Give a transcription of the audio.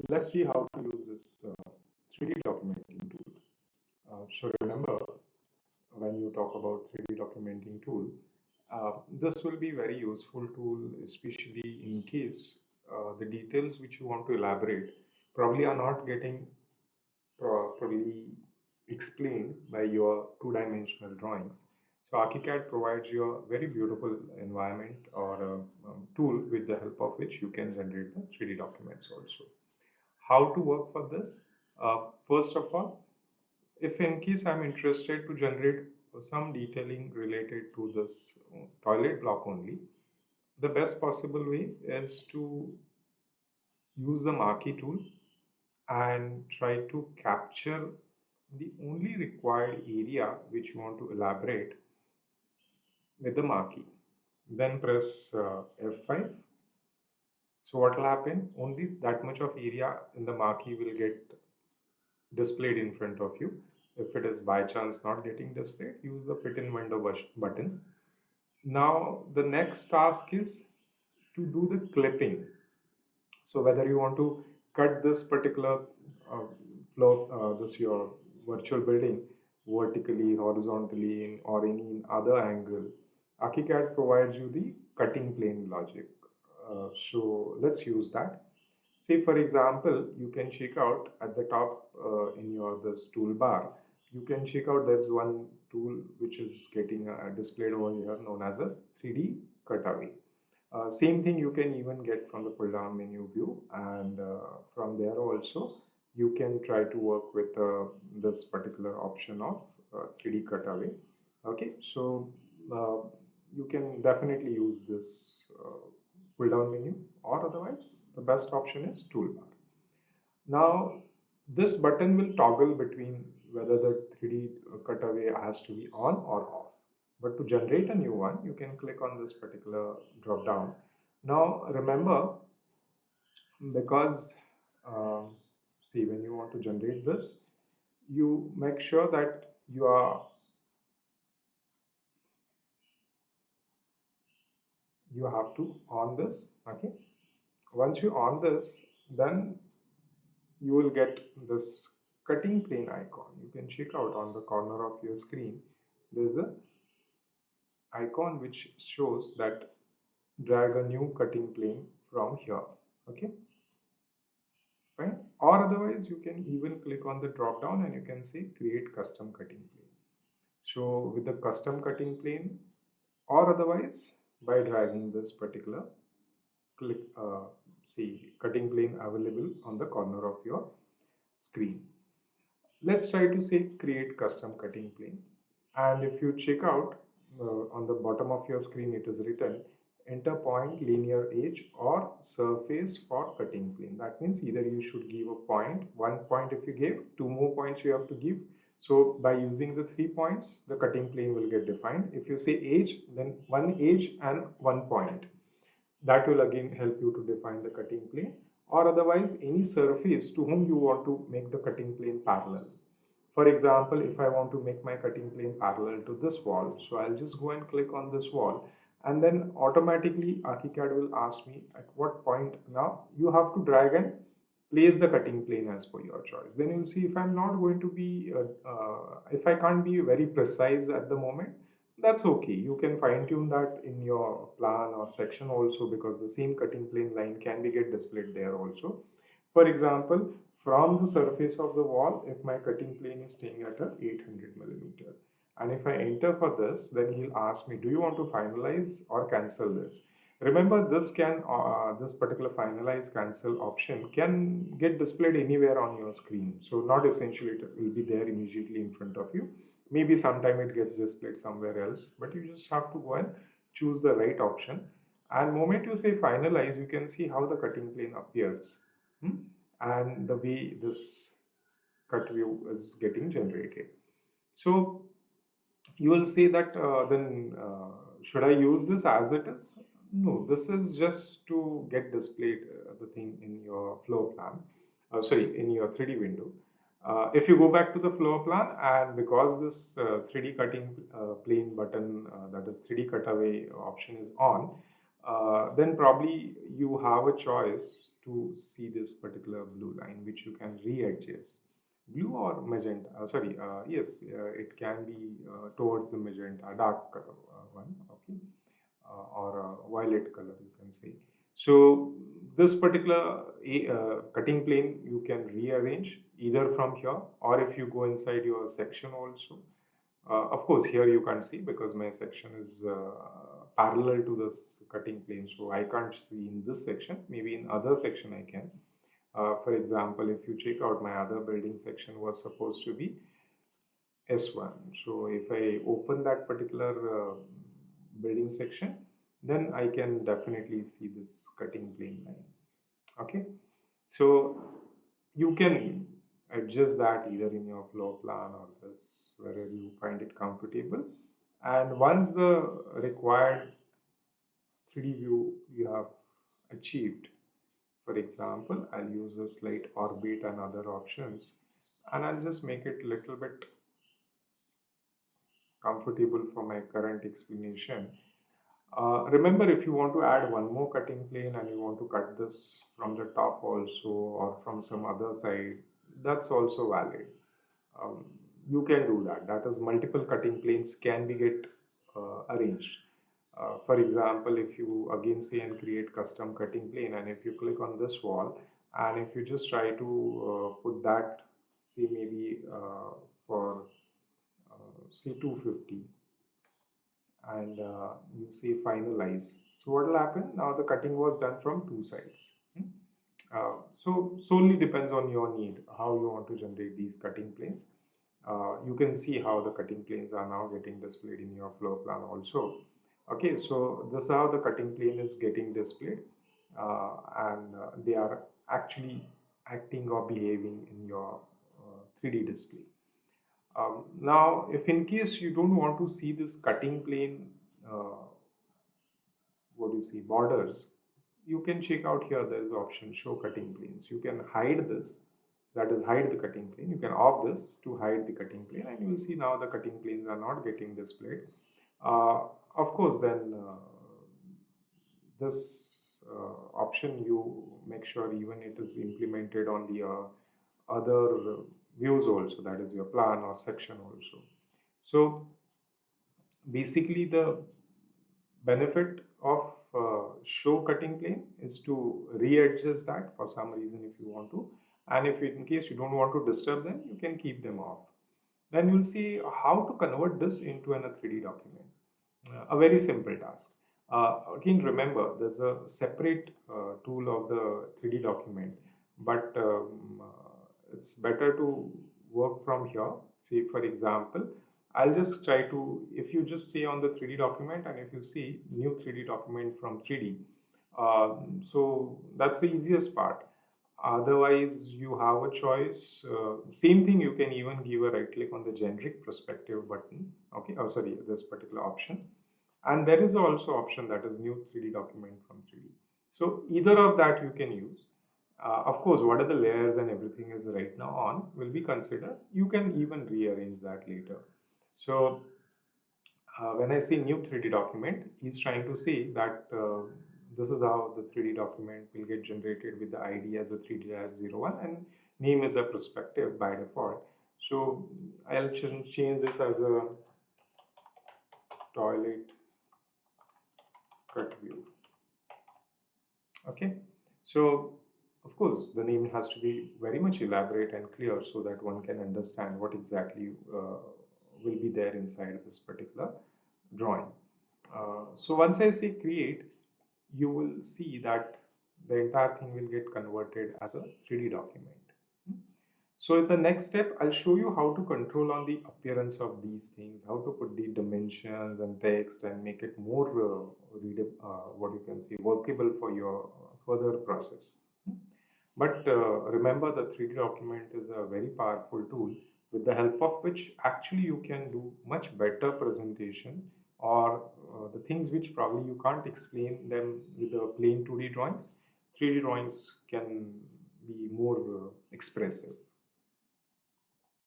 Let's see how to use this 3D documenting tool. So remember, when you talk about 3D documenting tool, this will be very useful tool, especially in case the details which you want to elaborate probably are not getting properly explained by your two-dimensional drawings. So ArchiCAD provides you a very beautiful environment or a tool with the help of which you can generate the 3D documents also. How to work for this? First of all, if in case I'm interested to generate some detailing related to this toilet block only, the best possible way is to use the marquee tool and try to capture the only required area which you want to elaborate with the marquee. Then press F5. So what will happen? Only that much of area in the marquee will get displayed in front of you. If it is by chance not getting displayed, use the fit in window button. Now the next task is to do the clipping. So whether you want to cut this particular uh, floor, this your virtual building vertically, horizontally, or in other angle, ArchiCAD provides you the cutting plane logic. So let's use that. Say for example, you can check out at the top in your this toolbar. You can check out there's one tool which is getting displayed over here known as a 3D cutaway. Same thing you can even get from the pull down menu view, and from there also you can try to work with this particular option of 3D cutaway. Okay, so uh, you can definitely use this pull down menu, or otherwise the best option is toolbar. Now this button will toggle between whether the 3D cutaway has to be on or off. But to generate a new one, you can click on this particular drop down. Now remember, because see, when you want to generate this, you make sure that you have to on this. Okay, once you on this, then you will get this cutting plane icon. You can check out on the corner of your screen. There's a icon which shows that drag a new cutting plane from here. Okay, fine. Or otherwise you can even click on the drop down and you can say create custom cutting plane. So with the custom cutting plane, or otherwise by dragging this particular click see cutting plane available on the corner of your screen. Let's try to say create custom cutting plane, and if you check out on the bottom of your screen, it is written enter point, linear edge, or surface for cutting plane. That means either you should give a point, 1 point. If you give 2 more points you have to give. So by using the 3 points, the cutting plane will get defined. If you say edge, then one edge and 1 point. That will again help you to define the cutting plane, or otherwise any surface to whom you want to make the cutting plane parallel. For example, if I want to make my cutting plane parallel to this wall, so I'll just go and click on this wall, and then automatically ArchiCAD will ask me at what point now you have to drag and place the cutting plane as per your choice. Then you'll see if I'm not going to be, if I can't be very precise at the moment, that's okay. You can fine tune that in your plan or section also, because the same cutting plane line can be get displayed there also. For example, from the surface of the wall, if my cutting plane is staying at a 800 millimeter, and if I enter for this, then he'll ask me, do you want to finalize or cancel this? Remember, this particular finalize cancel option can get displayed anywhere on your screen. So not essentially it will be there immediately in front of you. Maybe sometime it gets displayed somewhere else, but you just have to go and choose the right option. And moment you say finalize, you can see how the cutting plane appears. Hmm? And the way this cut view is getting generated. So you will say that then should I use this as it is? No, this is just to get displayed the thing in your floor plan. Sorry, in your 3D window. If you go back to the floor plan, and because this 3D cutting plane button, that is 3D cutaway option is on, then probably you have a choice to see this particular blue line, which you can readjust. Blue or magenta? Yes, it can be towards the magenta, dark one, okay, or violet color, you can say. So this particular cutting plane you can rearrange either from here, or if you go inside your section also. Of course, here you can't see because my section is parallel to this cutting plane, so I can't see in this section. Maybe in other section I can. For example, if you check out, my other building section was supposed to be S1. So if I open that particular building section, then I can definitely see this cutting plane line. Okay, so you can adjust that either in your floor plan or this, wherever you find it comfortable. And once the required 3D view you have achieved, for example, I'll use the slight orbit and other options, and I'll just make it a little bit comfortable for my current explanation. Remember, if you want to add one more cutting plane and you want to cut this from the top also or from some other side, that's also valid. Um, you can do that. That is, multiple cutting planes can be get arranged. For example, if you again say and create custom cutting plane, and if you click on this wall, and if you just try to put that, say maybe for say 250, and you say finalize. So what will happen? Now the cutting was done from two sides. So solely depends on your need, how you want to generate these cutting planes. You can see how the cutting planes are now getting displayed in your floor plan also. Okay, so this is how the cutting plane is getting displayed, and they are actually acting or behaving in your 3D display. Now, if in case you don't want to see this cutting plane, what do you see, borders, you can check out here. There is option show cutting planes. You can hide this, that is hide the cutting plane. You can off this to hide the cutting plane, and you will see now the cutting planes are not getting displayed. Of course, then this option you make sure even it is implemented on the other views also, that is your plan or section also. So basically the benefit of show cutting plane is to readjust that for some reason if you want to, and if in case you don't want to disturb them, you can keep them off. Then you'll see how to convert this into a 3D document. A very simple task. Again, remember, there's a separate tool of the 3D document, but it's better to work from here. See, for example, I'll just try to, if you just stay on the 3D document and if you see new 3D document from 3D, so that's the easiest part. Otherwise, you have a choice. Same thing, you can even give a right click on the generic perspective button. Okay, oh sorry, this particular option. And there is also option that is new 3D document from 3D. So either of that you can use. Of course, what are the layers and everything is right now on will be considered. You can even rearrange that later. So when I say new 3D document, he's trying to say that this is how the 3D document will get generated with the ID as a 3D-01 and name is a perspective by default. So I'll change this as a toilet cut view. Okay, so of course the name has to be very much elaborate and clear so that one can understand what exactly will be there inside this particular drawing. So once I say create, you will see that the entire thing will get converted as a 3D document. So in the next step, I'll show you how to control on the appearance of these things, how to put the dimensions and text and make it more what you can say, workable for your further process. But remember, the 3D document is a very powerful tool with the help of which actually you can do much better presentation or the things which probably you can't explain them with the plain 2D drawings. 3D drawings can be more expressive.